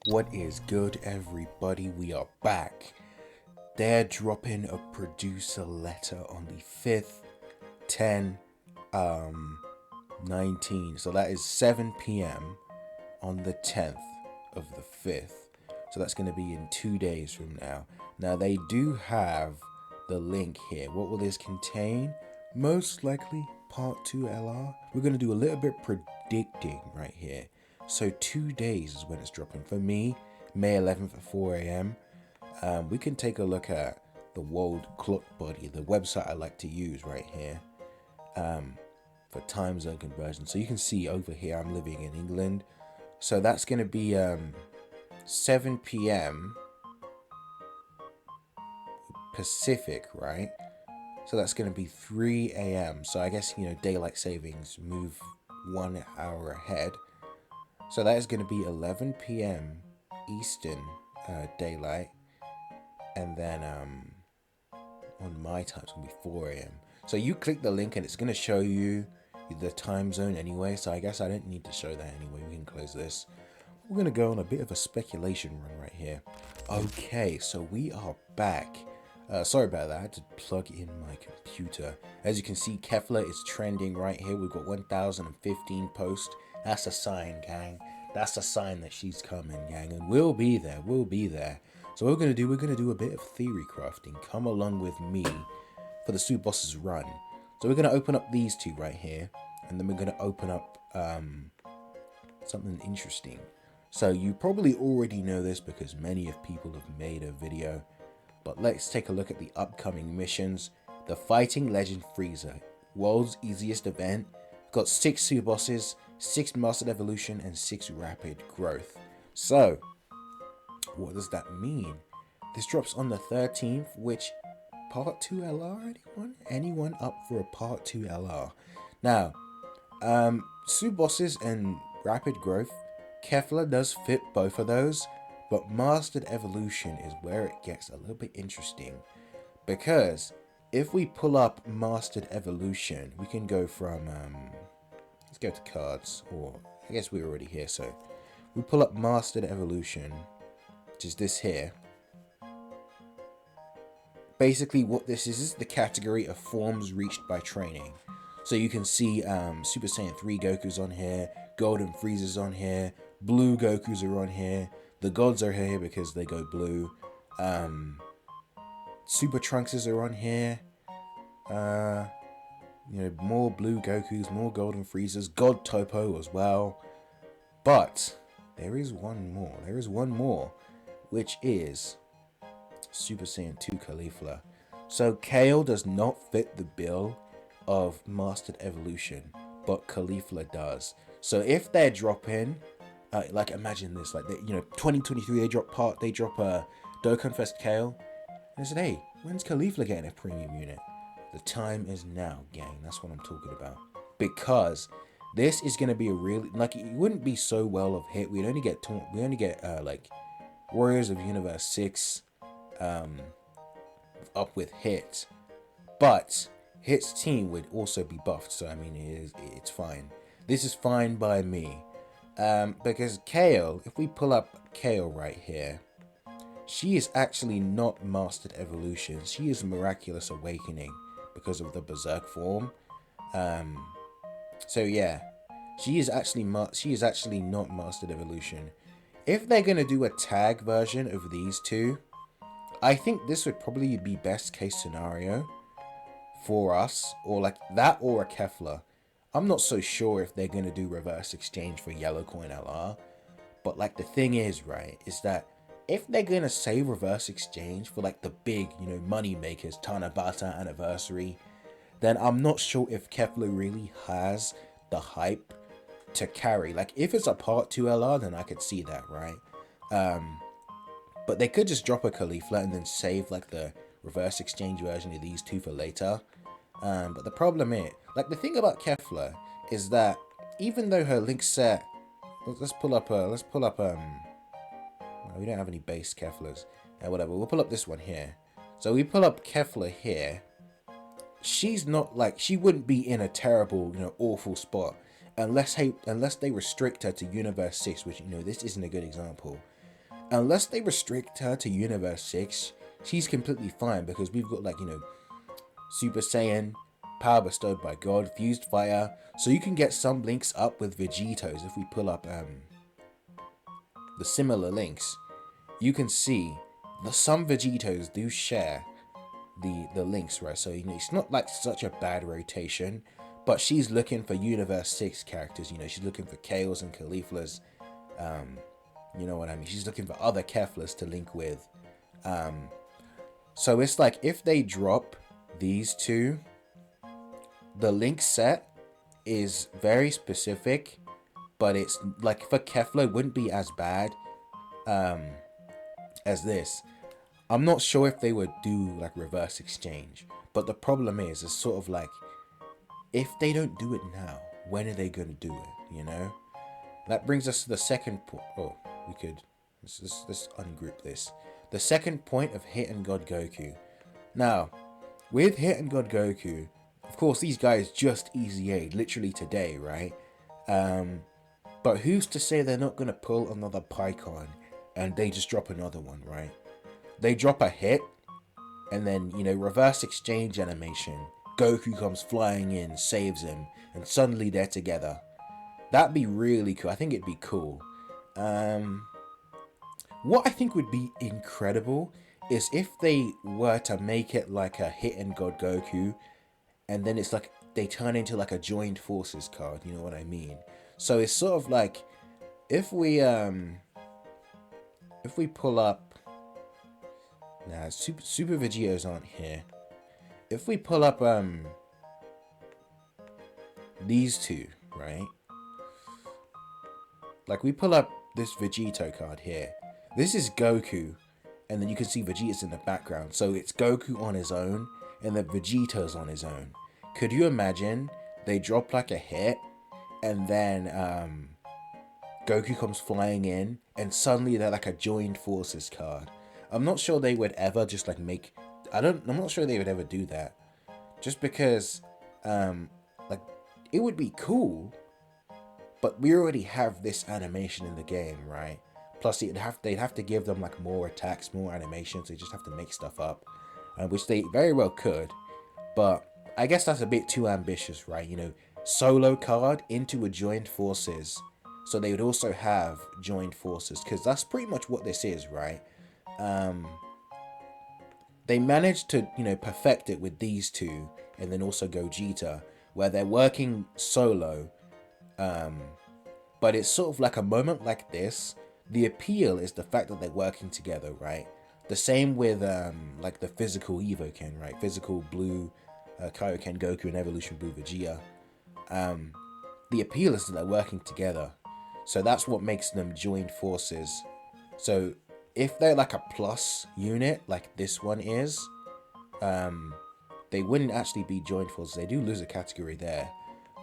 What is good, everybody? We are back. They're dropping a producer letter on the 5th, 10, 19. So that is 7 p.m. on the 10th of the 5th. So that's going to be in 2 days from now. Now, they do have the link here. What will this contain? Most likely part 2 LR. We're going to do a little bit predicting right here. So 2 days is when it's dropping. For me, May 11th at 4 a.m. We can take a look at the World Clock Body, the website I like to use right here for time zone conversion. So you can see over here I'm living in England. So that's going to be 7 p.m. Pacific, right? So that's going to be 3 a.m. So I guess, daylight savings move 1 hour ahead. So that is going to be 11 p.m. Eastern daylight. And then on my time, it's going to be 4 a.m. So you click the link and it's going to show you the time zone anyway. So I guess I don't need to show that anyway. We can close this. We're going to go on a bit of a speculation run right here. Okay, so we are back. Sorry about that. I had to plug in my computer. As you can see, Kefla is trending right here. We've got 1,015 posts. That's a sign, gang. That's a sign that she's coming, gang. And we'll be there. We'll be there. So what we're going to do a bit of theory crafting. Come along with me for the Super Bosses run. So we're going to open up these two right here. And then we're going to open up something interesting. So you probably already know this because many of people have made a video. But let's take a look at the upcoming missions. The Fighting Legend Freezer, world's easiest event. Got 6 Super Bosses, 6 Mastered Evolution, and 6 Rapid Growth. So, what does that mean? This drops on the 13th, which Part 2 LR, anyone? Anyone up for a Part 2 LR? Now, Super Bosses and Rapid Growth, Kefla does fit both of those. But Mastered Evolution is where it gets a little bit interesting. Because if we pull up Mastered Evolution, we can go from, let's go to cards, or I guess we're already here, so we pull up Mastered Evolution, which is this here. Basically what this is the category of forms reached by training. So you can see Super Saiyan 3 Goku's on here, Golden Frieza's on here, Blue Goku's are on here, the gods are here because they go blue. Super Trunkses are on here. More blue Gokus, more golden Friezas, God Topo as well. But there is one more. There is one more, which is Super Saiyan 2 Caulifla. So Kale does not fit the bill of Mastered Evolution, but Caulifla does. So if they're dropping, like imagine this, like 2023 they drop a Dokkan Fest Kale, and I said, hey, when's Caulifla getting a premium unit? The time is now, gang. That's what I'm talking about. Because this is gonna be a really it wouldn't be so well of hit. We'd only get like Warriors of Universe 6 up with hit, but Hit's team would also be buffed. So I mean, it's fine. This is fine by me. Because Kale, if we pull up Kale right here, she is actually not Mastered Evolution. She is Miraculous Awakening because of the Berserk form. So yeah, she is actually not Mastered Evolution. If they're gonna do a tag version of these two, I think this would probably be best case scenario for us, or like that or a Kefla. I'm not so sure if they're going to do reverse exchange for Yellow Coin LR. But like the thing is, right, is that if they're going to say reverse exchange for like the big, money makers, Tanabata anniversary, then I'm not sure if Kefla really has the hype to carry. Like if it's a Part 2 LR, then I could see that, right? But they could just drop a Caulifla and then save like the reverse exchange version of these two for later. But the problem is, like the thing about Kefla is that even though her link set, let's pull up, we don't have any base Keflas. Whatever, we'll pull up this one here. So we pull up Kefla here. She's not like, she wouldn't be in a terrible, awful spot unless they restrict her to Universe 6, which, this isn't a good example. unless they restrict her to Universe 6, she's completely fine because we've got, like, Super Saiyan, power bestowed by God, fused fire. So you can get some links up with Vegeto's. If we pull up the similar links, you can see some Vegeto's do share the links, right? So it's not like such a bad rotation, but she's looking for Universe 6 characters. She's looking for Kales and Cauliflas. You know what I mean? She's looking for other Keflas to link with. So it's like if they drop these two, the link set is very specific, but it's like for Kefla it wouldn't be as bad as this. I'm not sure if they would do like reverse exchange, but the problem is it's sort of like, if they don't do it now, when are they going to do it? That brings us to the second point. Oh, we could let's ungroup this. The second point of Hit and God Goku. Now, with Hit and God Goku, of course these guys just Easy Aid literally today, right? But who's to say they're not going to pull another Pycon and they just drop another one, right? They drop a hit, and then, reverse exchange animation. Goku comes flying in, saves him, and suddenly they're together. That'd be really cool. I think it'd be cool. What I think would be incredible is if they were to make it like a Hit and God Goku, and then it's like they turn into like a joined forces card. You know what I mean? So it's sort of like if we pull up. Nah, Super Vegeto's aren't here. If we pull up these two, right? Like we pull up this Vegeto card here. This is Goku, and then you can see Vegeta's in the background. So it's Goku on his own, and then Vegeto's on his own. Could you imagine they drop like a hit, and then Goku comes flying in, and suddenly they're like a joined forces card? I'm not sure they would ever just like make. I'm not sure they would ever do that, just because, like, it would be cool, but we already have this animation in the game, right? Plus, they'd have to give them like more attacks, more animations. They just have to make stuff up, which they very well could, but I guess that's a bit too ambitious, right? Solo card into a joined forces, so they would also have joined forces, because that's pretty much what this is, right? They managed to, perfect it with these two, and then also Gogeta, where they're working solo, but it's sort of like a moment like this. The appeal is the fact that they're working together, right? The same with like the physical Evoken, right? Physical Blue Kaioken Goku and Evolution Blue Vegeta. The appeal is that they're working together, so that's what makes them joined forces. So if they're like a plus unit, like this one is, they wouldn't actually be joined forces. They do lose a category there.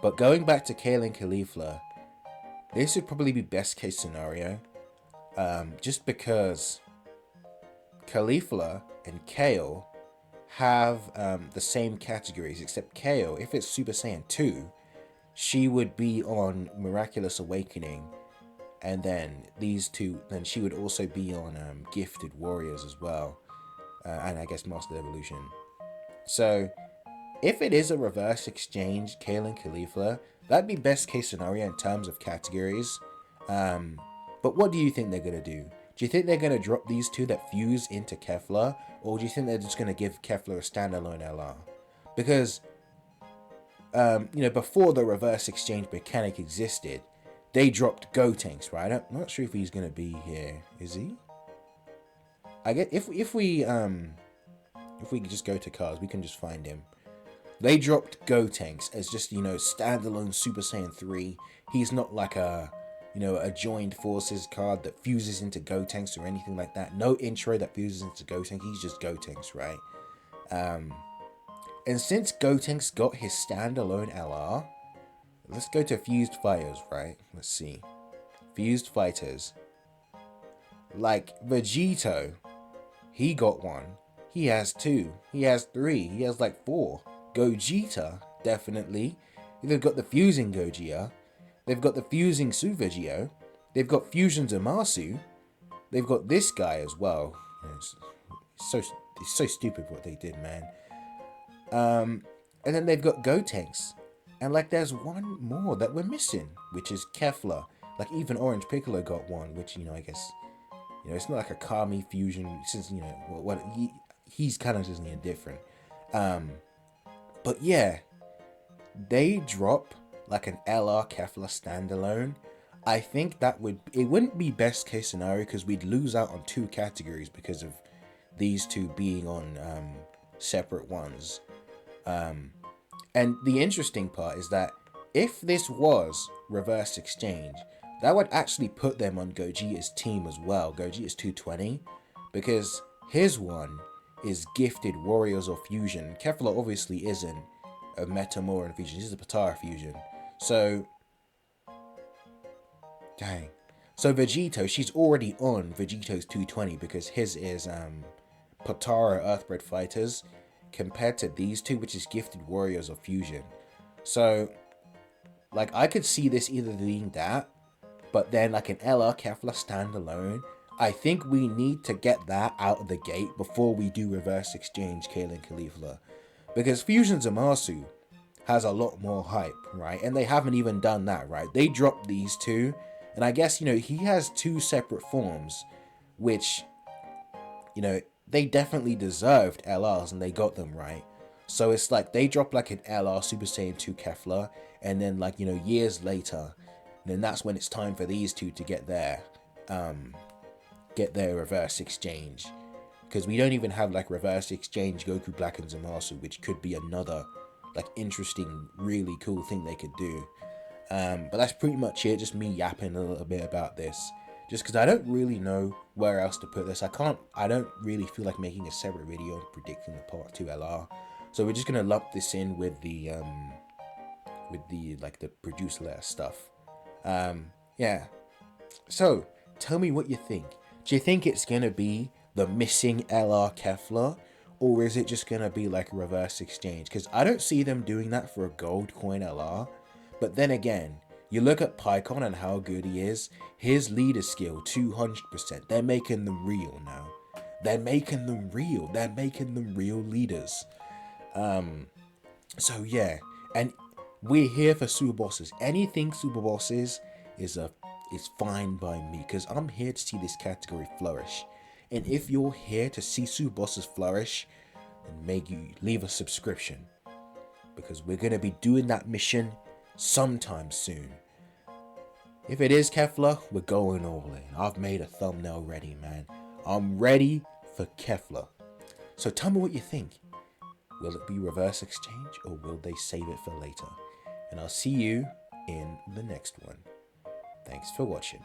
But going back to Kale and Caulifla, this would probably be best case scenario, just because Caulifla and Kale have the same categories, except Kale, if it's Super Saiyan 2, she would be on Miraculous Awakening, and then these two, then she would also be on Gifted Warriors as well, and I guess Master Evolution. So if it is a reverse exchange, Kale and Caulifla, that'd be best case scenario in terms of categories. But what do you think they're going to do? Do you think they're going to drop these two that fuse into Kefla, or do you think they're just going to give Kefla a standalone LR? Because, before the reverse exchange mechanic existed, they dropped Gotenks, right? I'm not sure if he's going to be here. Is he? I get if we just go to cars, we can just find him. They dropped Gotenks as just, standalone Super Saiyan 3. He's not like a joined forces card that fuses into Gotenks or anything like that. No intro that fuses into Gotenks. He's just Gotenks, right? And since Gotenks got his standalone LR, let's go to Fused Fighters, right? Let's see. Fused Fighters. Like Vegito, he got one. He has two. He has three. He has like four. Gogeta, definitely. They've got the Fusing Gogeta. They've got the Fusing Suvegio. They've got Fusion Zamasu. they've got this guy as well. It's so stupid what they did, man. And then they've got Gotenks. And like there's one more that we're missing, which is Kefla. Like even Orange Piccolo got one, which, I guess, it's not like a Kami fusion, since, he's kind of just different. But yeah, they drop like an LR Kefla standalone. I think it wouldn't be best case scenario because we'd lose out on two categories because of these two being on separate ones. And the interesting part is that if this was reverse exchange, that would actually put them on Gogeta's team as well. Gogeta's 220, because his one is Gifted Warriors of Fusion. Kefla obviously isn't a Metamoran fusion, he's a Potara fusion. So, dang. So Vegito, she's already on Vegito's 220 because his is Potara Earthbred Fighters compared to these two, which is Gifted Warriors of Fusion. So, like, I could see this either being that, but then like an LR Kefla standalone. I think we need to get that out of the gate before we do reverse exchange Kalen Caulifla. Because Fusion Zamasu has a lot more hype, right? And they haven't even done that, right? They dropped these two, and I guess, he has two separate forms, which, they definitely deserved LRs and they got them right. So it's like they drop like an LR Super Saiyan 2 Kefla, and then like, years later, then that's when it's time for these two to get their reverse exchange. Because we don't even have like reverse exchange Goku Black and Zamasu, which could be another like interesting, really cool thing they could do. But that's pretty much it. Just me yapping a little bit about this. Just because I don't really know where else to put this. I don't really feel like making a separate video on predicting the Part 2 LR. So we're just going to lump this in with the like the producer letter stuff. Yeah. So, tell me what you think. Do you think it's going to be the missing LR Kefla? Or is it just going to be like reverse exchange? Because I don't see them doing that for a gold coin LR. But then again, you look at Pycon and how good he is. His leader skill, 200%. They're making them real now. They're making them real. They're making them real leaders. So yeah. And we're here for super bosses. Anything super bosses is fine by me, because I'm here to see this category flourish. And if you're here to see super bosses flourish, then make you leave a subscription, because we're gonna be doing that mission sometime soon. If it is Kefla, we're going all in. I've made a thumbnail ready, man. I'm ready for Kefla. So tell me what you think. Will it be reverse exchange, or will they save it for later? And I'll see you in the next one. Thanks for watching.